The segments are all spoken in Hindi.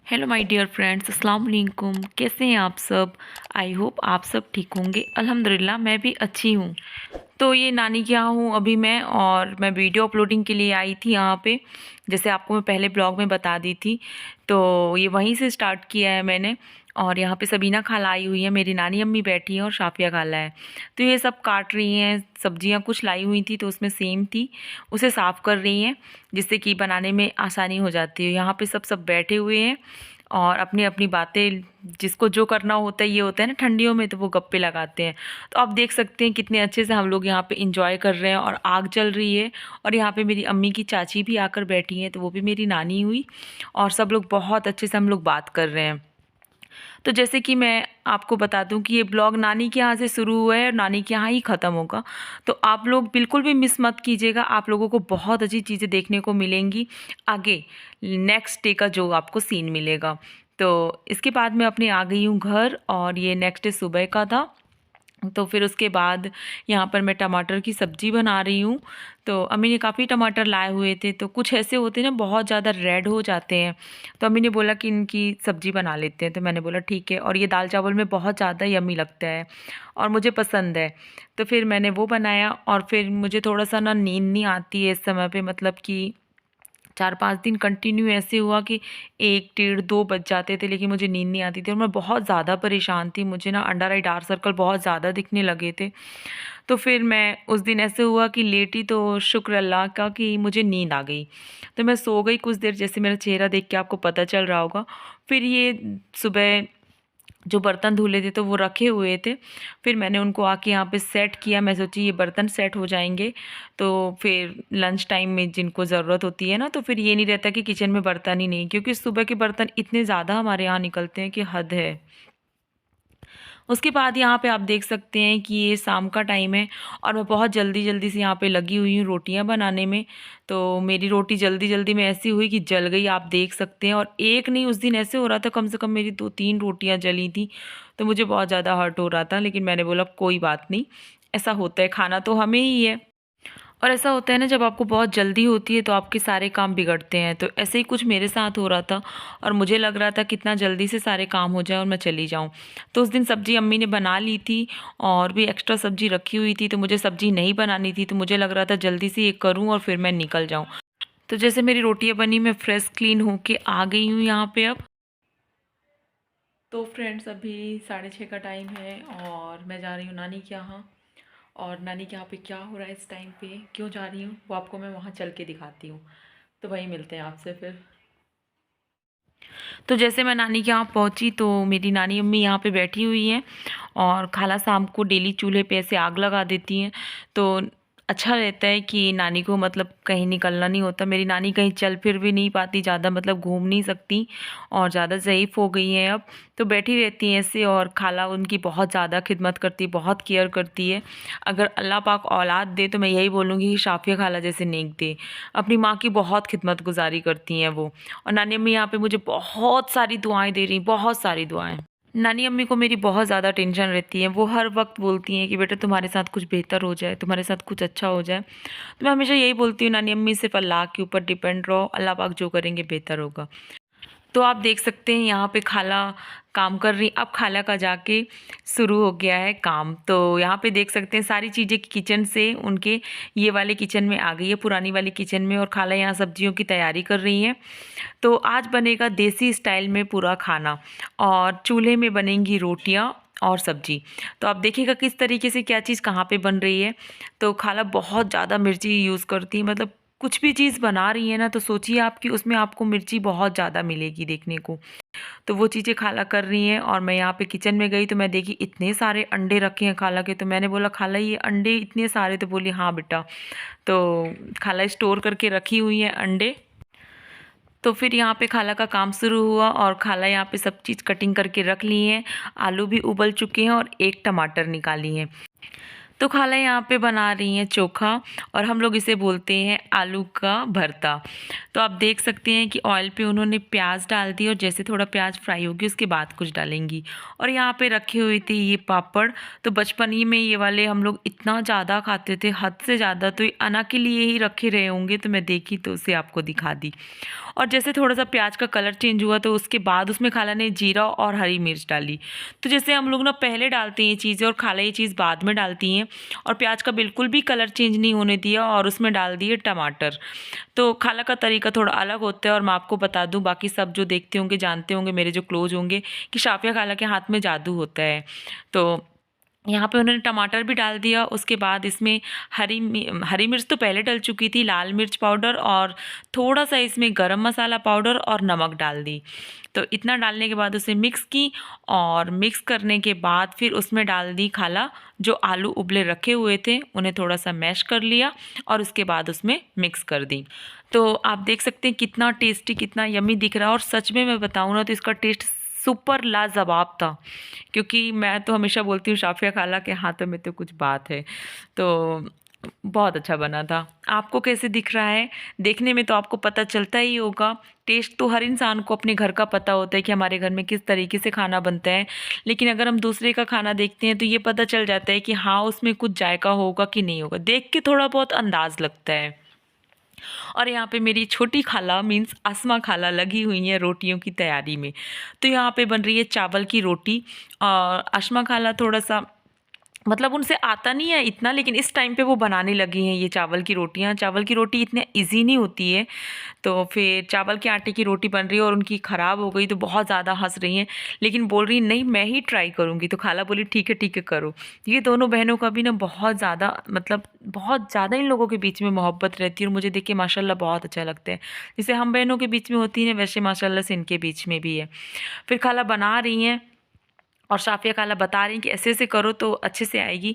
हेलो माय डियर फ्रेंड्स, अस्सलाम वालेकुम। कैसे हैं आप सब? आई होप आप सब ठीक होंगे। अल्हम्दुलिल्लाह मैं भी अच्छी हूँ। तो ये नानी के यहाँ हूँ अभी मैं, और मैं वीडियो अपलोडिंग के लिए आई थी यहाँ पे। जैसे आपको मैं पहले ब्लॉग में बता दी थी, तो ये वहीं से स्टार्ट किया है मैंने। और यहाँ पे सबीना खाला आई हुई है, मेरी नानी अम्मी बैठी हैं और शाफिया खाला है। तो ये सब काट रही हैं सब्जियाँ, कुछ लाई हुई थी तो उसमें सेम थी, उसे साफ़ कर रही हैं जिससे कि बनाने में आसानी हो जाती है। यहाँ पे सब बैठे हुए हैं और अपनी अपनी बातें, जिसको जो करना होता है, ये होता है ना ठंडियों में, तो वो गप्पे लगाते हैं। तो आप देख सकते हैं कितने अच्छे से हम लोग यहाँ पे इंजॉय कर रहे हैं और आग जल रही है। और यहाँ पे मेरी अम्मी की चाची भी आकर बैठी हैं, तो वो भी मेरी नानी हुई। और सब लोग बहुत अच्छे से हम लोग बात कर रहे हैं। तो जैसे कि मैं आपको बता दूं कि ये ब्लॉग नानी के यहाँ से शुरू हुआ है और नानी के यहाँ ही ख़त्म होगा। तो आप लोग बिल्कुल भी मिस मत कीजिएगा, आप लोगों को बहुत अच्छी चीज़ें देखने को मिलेंगी आगे, नेक्स्ट डे का जो आपको सीन मिलेगा। तो इसके बाद मैं अपने आ गई हूँ घर, और ये नेक्स्ट डे सुबह का था। तो फिर उसके बाद यहाँ पर मैं टमाटर की सब्ज़ी बना रही हूँ। तो अम्मी ने काफ़ी टमाटर लाए हुए थे, तो कुछ ऐसे होते हैं ना बहुत ज़्यादा रेड हो जाते हैं। तो अम्मी ने बोला कि इनकी सब्ज़ी बना लेते हैं, तो मैंने बोला ठीक है। और ये दाल चावल में बहुत ज़्यादा यम्मी लगता है और मुझे पसंद है। तो फिर मैंने वो बनाया। और फिर मुझे थोड़ा सा ना नींद नहीं आती है इस समय पे, मतलब कि 4-5 दिन कंटिन्यू ऐसे हुआ कि 1 डेढ़ 2 बज जाते थे, लेकिन मुझे नींद नहीं आती थी और मैं बहुत ज़्यादा परेशान थी। मुझे ना अंडर आई डार्क सर्कल बहुत ज़्यादा दिखने लगे थे। तो फिर मैं उस दिन ऐसे हुआ कि लेटी, तो शुक्र अल्लाह का कि मुझे नींद आ गई। तो मैं सो गई कुछ देर, जैसे मेरा चेहरा देख के आपको पता चल रहा होगा। फिर ये सुबह जो बर्तन धुले थे तो वो रखे हुए थे, फिर मैंने उनको आके यहाँ पे सेट किया। मैं सोची ये बर्तन सेट हो जाएंगे तो फिर लंच टाइम में जिनको ज़रूरत होती है ना, तो फिर ये नहीं रहता कि किचन में बर्तन ही नहीं, क्योंकि सुबह के बर्तन इतने ज़्यादा हमारे यहाँ निकलते हैं कि हद है। उसके बाद यहाँ पे आप देख सकते हैं कि ये शाम का टाइम है और मैं बहुत जल्दी जल्दी से यहाँ पे लगी हुई हूँ रोटियाँ बनाने में। तो मेरी रोटी जल्दी जल्दी में ऐसी हुई कि जल गई, आप देख सकते हैं। और एक नहीं, उस दिन ऐसे हो रहा था कम से कम मेरी 2-3 रोटियाँ जली थी। तो मुझे बहुत ज़्यादा हर्ट हो रहा था, लेकिन मैंने बोला कोई बात नहीं, ऐसा होता है, खाना तो हमें ही है। और ऐसा होता है ना, जब आपको बहुत जल्दी होती है तो आपके सारे काम बिगड़ते हैं। तो ऐसे ही कुछ मेरे साथ हो रहा था और मुझे लग रहा था कितना जल्दी से सारे काम हो जाए और मैं चली जाऊं। तो उस दिन सब्ज़ी अम्मी ने बना ली थी और भी एक्स्ट्रा सब्ज़ी रखी हुई थी, तो मुझे सब्ज़ी नहीं बनानी थी। तो मुझे लग रहा था जल्दी से ये करूँ और फिर मैं निकल जाऊँ। तो जैसे मेरी रोटियाँ बनी, मैं फ्रेश क्लीन होके आ गई हूँ यहाँ पे अब। तो फ्रेंड्स, अभी 6:30 का टाइम है और मैं जा रही हूँ नानी के यहाँ। और नानी के यहाँ पे क्या हो रहा है इस टाइम पे, क्यों जा रही हूँ, वो आपको मैं वहाँ चल के दिखाती हूँ। तो वहीं मिलते हैं आपसे फिर। तो जैसे मैं नानी के यहाँ पहुँची, तो मेरी नानी अम्मी यहाँ पे बैठी हुई हैं और खाला शाम को डेली चूल्हे पे ऐसे आग लगा देती हैं। तो अच्छा रहता है कि नानी को मतलब कहीं निकलना नहीं होता। मेरी नानी कहीं चल फिर भी नहीं पाती ज़्यादा, मतलब घूम नहीं सकती और ज़्यादा ज़ईफ़ हो गई हैं अब। तो बैठी रहती हैं ऐसे, और खाला उनकी बहुत ज़्यादा खिदमत करती है, बहुत केयर करती है। अगर अल्लाह पाक औलाद दे तो मैं यही बोलूँगी कि शाफ़िया खाला जैसे नेक दे। अपनी माँ की बहुत खिदमत गुज़ारी करती हैं वो। और नानी अम्मी यहाँ पे मुझे बहुत सारी दुआएँ दे रही, बहुत सारी दुआएँ। नानी अम्मी को मेरी बहुत ज़्यादा टेंशन रहती है। वो हर वक्त बोलती हैं कि बेटा तुम्हारे साथ कुछ बेहतर हो जाए, तुम्हारे साथ कुछ अच्छा हो जाए। तो मैं हमेशा यही बोलती हूँ, नानी अम्मी सिर्फ अल्लाह के ऊपर डिपेंड रहो, अल्लाह पाक जो करेंगे बेहतर होगा। तो आप देख सकते हैं यहाँ पे खाला काम कर रही। अब खाला का जाके शुरू हो गया है काम। तो यहाँ पे देख सकते हैं सारी चीज़ें किचन से उनके ये वाले किचन में आ गई है, पुरानी वाली किचन में, और खाला यहाँ सब्जियों की तैयारी कर रही हैं। तो आज बनेगा देसी स्टाइल में पूरा खाना, और चूल्हे में बनेंगी रोटियाँ और सब्जी। तो आप देखिएगा किस तरीके से क्या चीज़ कहाँ पे बन रही है। तो खाला बहुत ज़्यादा मिर्ची यूज़ करती है, मतलब कुछ भी चीज़ बना रही है ना, तो सोचिए आप कि उसमें आपको मिर्ची बहुत ज़्यादा मिलेगी देखने को। तो वो चीज़ें खाला कर रही हैं। और मैं यहाँ पे किचन में गई तो मैं देखी इतने सारे अंडे रखे हैं खाला के। तो मैंने बोला खाला ये अंडे इतने सारे? तो बोली हाँ बेटा। तो खाला स्टोर करके रखी हुई हैं अंडे। तो फिर यहाँ पे खाला का काम शुरू हुआ और खाला यहाँ पे सब चीज़ कटिंग करके रख ली हैं। आलू भी उबल चुके हैं और एक टमाटर निकाली हैं। तो खाला यहाँ पे बना रही हैं चोखा और हम लोग इसे बोलते हैं आलू का भरता। तो आप देख सकते हैं कि ऑयल पे उन्होंने प्याज डाल दी और जैसे थोड़ा प्याज फ्राई होगी उसके बाद कुछ डालेंगी। और यहाँ पे रखे हुए थे ये पापड़। तो बचपन ही में ये वाले हम लोग इतना ज़्यादा खाते थे, हद से ज़्यादा। तो ये अना के लिए ही रखे रहे होंगे, तो मैं देखी तो उसे आपको दिखा दी। और जैसे थोड़ा सा प्याज का कलर चेंज हुआ तो उसके बाद उसमें खाला ने जीरा और हरी मिर्च डाली। तो जैसे हम लोग ना पहले डालते हैं ये चीज़ें और खाला ये चीज़ बाद में डालती हैं। और प्याज का बिल्कुल भी कलर चेंज नहीं होने दिया और उसमें डाल दिए टमाटर। तो खाला का तरीका थोड़ा अलग होता है। और मैं आपको बता दूं, बाकी सब जो देखते होंगे जानते होंगे, मेरे जो क्लोज होंगे, कि शाफिया खाला के हाथ में जादू होता है। तो यहाँ पे उन्होंने टमाटर भी डाल दिया। उसके बाद इसमें हरी मिर्च तो पहले डल चुकी थी, लाल मिर्च पाउडर और थोड़ा सा इसमें गरम मसाला पाउडर और नमक डाल दी। तो इतना डालने के बाद उसे मिक्स की और मिक्स करने के बाद फिर उसमें डाल दी खाला जो आलू उबले रखे हुए थे, उन्हें थोड़ा सा मैश कर लिया और उसके बाद उसमें मिक्स कर दी। तो आप देख सकते हैं कितना टेस्टी, कितना यम्मी दिख रहा है। और सच में मैं बताऊँ ना तो इसका टेस्ट सुपर लाजवाब था, क्योंकि मैं तो हमेशा बोलती हूँ शाफिया खाला के हाथों में तो कुछ बात है। तो बहुत अच्छा बना था। आपको कैसे दिख रहा है? देखने में तो आपको पता चलता ही होगा। टेस्ट तो हर इंसान को अपने घर का पता होता है कि हमारे घर में किस तरीके से खाना बनता है, लेकिन अगर हम दूसरे का खाना देखते हैं तो ये पता चल जाता है कि हाँ, उसमें कुछ जायका होगा कि नहीं होगा, देख के थोड़ा बहुत अंदाज़ लगता है। और यहाँ पे मेरी छोटी खाला मीन्स अस्मा खाला लगी हुई है रोटियों की तैयारी में। तो यहाँ पे बन रही है चावल की रोटी। और अस्मा खाला थोड़ा सा मतलब उनसे आता नहीं है इतना, लेकिन इस टाइम पे वो बनाने लगी हैं ये चावल की रोटियाँ। चावल की रोटी इतने इजी नहीं होती है। तो फिर चावल के आटे की रोटी बन रही है और उनकी ख़राब हो गई तो बहुत ज़्यादा हंस रही हैं, लेकिन बोल रही नहीं मैं ही ट्राई करूँगी। तो खाला बोली ठीक है करो। ये दोनों बहनों का भी ना बहुत ज़्यादा मतलब बहुत ज़्यादा इन लोगों के बीच में मोहब्बत रहती है और मुझे देख के माशाल्लाह बहुत अच्छा लगता है। जैसे हम बहनों के बीच में होती है वैसे माशाल्लाह से इनके बीच में भी है। फिर खाला बना रही हैं और शाफिया खाला बता रही हैं कि ऐसे ऐसे करो तो अच्छे से आएगी।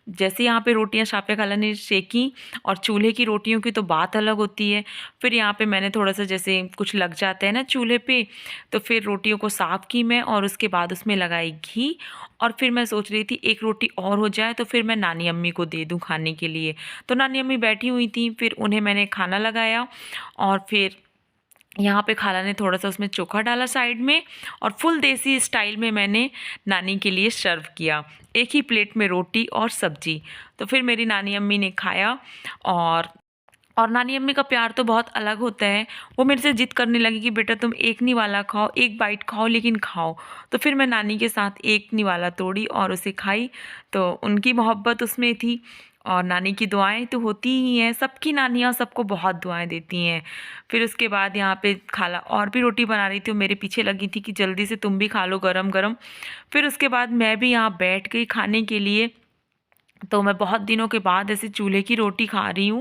जैसे यहाँ पे रोटियाँ शाफिया खाला ने सेकी, और चूल्हे की रोटियों की तो बात अलग होती है। फिर यहाँ पे मैंने थोड़ा सा जैसे कुछ लग जाता है ना चूल्हे पे, तो फिर रोटियों को साफ़ की मैं और उसके बाद उसमें लगाई घी। और फिर मैं सोच रही थी एक रोटी और हो जाए तो फिर मैं नानी अम्मी को दे दूँ खाने के लिए। तो नानी अम्मी बैठी हुई थी, फिर उन्हें मैंने खाना लगाया और फिर यहाँ पे खाला ने थोड़ा सा उसमें चोखा डाला साइड में और फुल देसी स्टाइल में मैंने नानी के लिए सर्व किया, एक ही प्लेट में रोटी और सब्जी। तो फिर मेरी नानी अम्मी ने खाया। और नानी अम्मी का प्यार तो बहुत अलग होता है। वो मेरे से ज़िद करने लगी कि बेटा तुम एक निवाला खाओ, एक बाइट खाओ लेकिन खाओ। तो फिर मैं नानी के साथ एक निवाला तोड़ी और उसे खाई। तो उनकी मोहब्बत उसमें थी और नानी की दुआएं तो होती ही हैं, सबकी नानियाँ सबको बहुत दुआएं देती हैं। फिर उसके बाद यहाँ पे खाला और भी रोटी बना रही थी, वो मेरे पीछे लगी थी कि जल्दी से तुम भी खा लो गरम गरम। फिर उसके बाद मैं भी यहाँ बैठ गई खाने के लिए। तो मैं बहुत दिनों के बाद ऐसे चूल्हे की रोटी खा रही हूँ।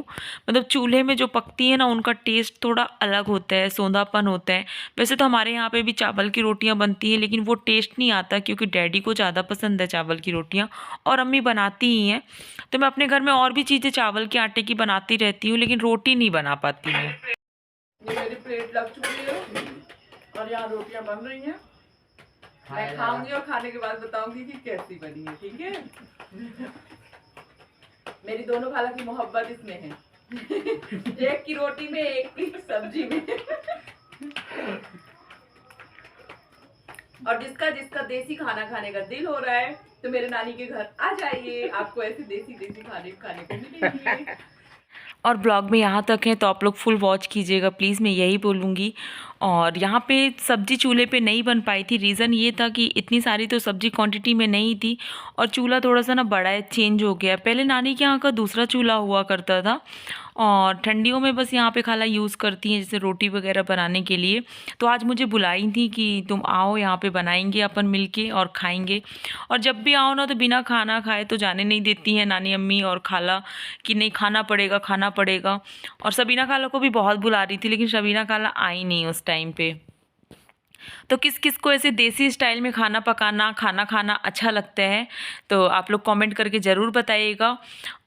मतलब चूल्हे में जो पकती है ना उनका टेस्ट थोड़ा अलग होता है, सौंधापन होता है। वैसे तो हमारे यहाँ पे भी चावल की रोटियाँ बनती हैं, लेकिन वो टेस्ट नहीं आता क्योंकि डैडी को ज़्यादा पसंद है चावल की रोटियाँ और अम्मी बनाती ही हैं। तो मैं अपने घर में और भी चीज़ें चावल के आटे की बनाती रहती हूँ, लेकिन रोटी नहीं बना पाती हूँ। ये मेरी प्लेट लग चुकी है और यहाँ रोटियाँ बन रही हैं। मैं खाऊंगी और खाने के बाद बताऊंगी कि कैसी बनी है, ठीक है? मेरी दोनों खाला की मोहब्बत इसमें है। एक की रोटी में, एक की सब्जी में। और जिसका जिसका देसी खाना खाने का दिल हो रहा है तो मेरे नानी के घर आ जाइए, आपको ऐसे देसी देसी खाने को मिलेंगे। और ब्लॉग में यहाँ तक है तो आप लोग फुल वॉच कीजिएगा प्लीज़, मैं यही बोलूँगी। और यहाँ पे सब्ज़ी चूल्हे पे नहीं बन पाई थी, रीज़न ये था कि इतनी सारी तो सब्ज़ी क्वांटिटी में नहीं थी और चूल्हा थोड़ा सा ना बड़ा है, चेंज हो गया। पहले नानी के यहाँ का दूसरा चूल्हा हुआ करता था और ठंडियों में बस यहाँ पे खाला यूज़ करती हैं जैसे रोटी वगैरह बनाने के लिए। तो आज मुझे बुलाई थी कि तुम आओ यहाँ पे बनाएंगे अपन मिलके और खाएंगे। और जब भी आओ ना तो बिना खाना खाए तो जाने नहीं देती हैं नानी अम्मी और खाला कि नहीं खाना पड़ेगा खाना पड़ेगा। और सबीना खाला को भी बहुत बुला रही थी, लेकिन सबीना खाला आई नहीं उस टाइम पे। तो किस किस को ऐसे देसी स्टाइल में खाना पकाना खाना खाना अच्छा लगता है तो आप लोग कमेंट करके ज़रूर बताइएगा।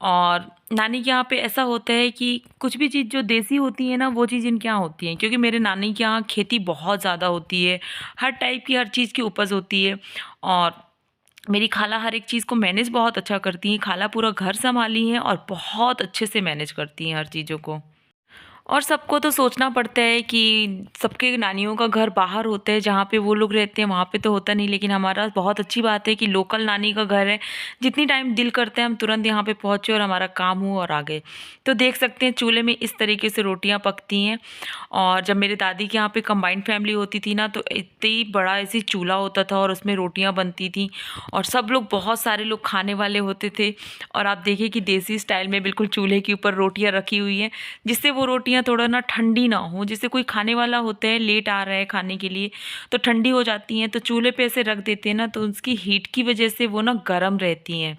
और नानी के यहाँ पे ऐसा होता है कि कुछ भी चीज़ जो देसी होती है ना वो चीज़ इनके यहाँ होती है, क्योंकि मेरे नानी के यहाँ खेती बहुत ज़्यादा होती है, हर टाइप की हर चीज़ की उपज होती है। और मेरी खाला हर एक चीज़ को मैनेज बहुत अच्छा करती हैं। खाला पूरा घर सँभाली हैं और बहुत अच्छे से मैनेज करती हैं हर चीज़ों को। और सबको तो सोचना पड़ता है कि सबके नानियों का घर बाहर होता है, जहाँ पे वो लोग रहते हैं वहाँ पे तो होता नहीं, लेकिन हमारा बहुत अच्छी बात है कि लोकल नानी का घर है। जितनी टाइम दिल करता है हम तुरंत यहाँ पे पहुँचे और हमारा काम हो और आ गए। तो देख सकते हैं चूल्हे में इस तरीके से रोटियाँ पकती हैं। और जब मेरे दादी के यहाँ पे कंबाइंड फैमिली होती थी ना, तो इतनी बड़ा ऐसे चूल्हा होता था और उसमें रोटियाँ बनती थी और सब लोग, बहुत सारे लोग खाने वाले होते थे। और आप देखिए कि देसी स्टाइल में बिल्कुल चूल्हे के ऊपर रोटियाँ रखी हुई हैं, जिससे वो रोटियाँ थोड़ा ना ठंडी ना हो। जैसे कोई खाने वाला होता है, लेट आ रहा है खाने के लिए, तो ठंडी हो जाती हैं, तो चूल्हे पे ऐसे रख देते हैं ना, तो उसकी हीट की वजह से वो ना गर्म रहती हैं।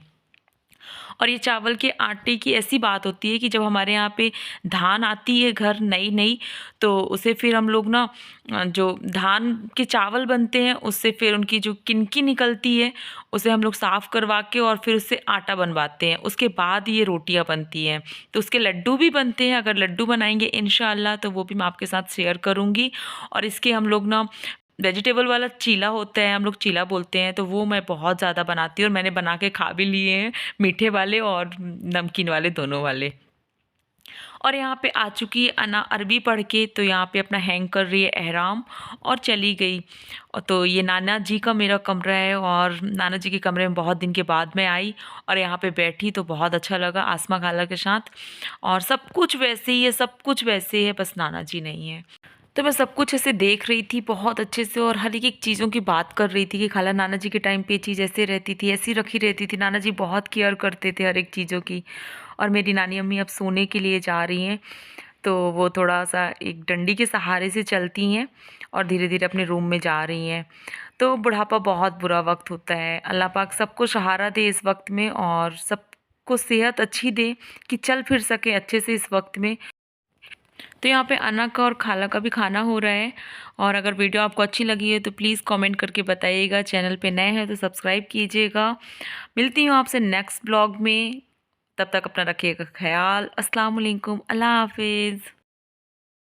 और ये चावल के आटे की ऐसी बात होती है कि जब हमारे यहाँ पे धान आती है घर नई नई, तो उसे फिर हम लोग ना जो धान के चावल बनते हैं उससे फिर उनकी जो किनकी निकलती है उसे हम लोग साफ़ करवा के और फिर उससे आटा बनवाते हैं। उसके बाद ये रोटियां बनती हैं। तो उसके लड्डू भी बनते हैं। अगर लड्डू बनाएंगे इंशाल्लाह तो वो भी मैं आपके साथ शेयर करूँगी। और इसके हम लोग ना वेजिटेबल वाला चीला होता है, हम लोग चीला बोलते हैं, तो वो मैं बहुत ज़्यादा बनाती हूँ और मैंने बना के खा भी लिए हैं, मीठे वाले और नमकीन वाले दोनों वाले। और यहाँ पे आ चुकी है अना अरबी पढ़ के, तो यहाँ पे अपना हैंग कर रही है एहराम और चली गई। और तो ये नाना जी का मेरा कमरा है और नाना जी के कमरे में बहुत दिन के बाद मैं आई और यहाँ पे बैठी तो बहुत अच्छा लगा आसमा खाला के साथ। और सब कुछ वैसे ही है, सब कुछ वैसे ही है, बस नाना जी नहीं है। तो मैं सब कुछ ऐसे देख रही थी बहुत अच्छे से और हर एक चीज़ों की बात कर रही थी कि खाला नाना जी के टाइम पे ये चीज़ ऐसे रहती थी, ऐसी रखी रहती थी। नाना जी बहुत केयर करते थे हर एक चीज़ों की। और मेरी नानी अम्मी अब सोने के लिए जा रही हैं, तो वो थोड़ा सा एक डंडी के सहारे से चलती हैं और धीरे धीरे अपने रूम में जा रही हैं। तो बुढ़ापा बहुत बुरा वक्त होता है। अल्लाह पाक सबको सहारा दे इस वक्त में और सबको सेहत अच्छी दे कि चल फिर सके अच्छे से इस वक्त में। तो यहाँ पे अना का और खाला का भी खाना हो रहा है। और अगर वीडियो आपको अच्छी लगी है तो प्लीज़ कमेंट करके बताइएगा। चैनल पे नए हैं तो सब्सक्राइब कीजिएगा। मिलती हूँ आपसे नेक्स्ट ब्लॉग में, तब तक अपना रखिएगा ख्याल। अस्सलाम वालेकुम, अल्लाह हाफिज़।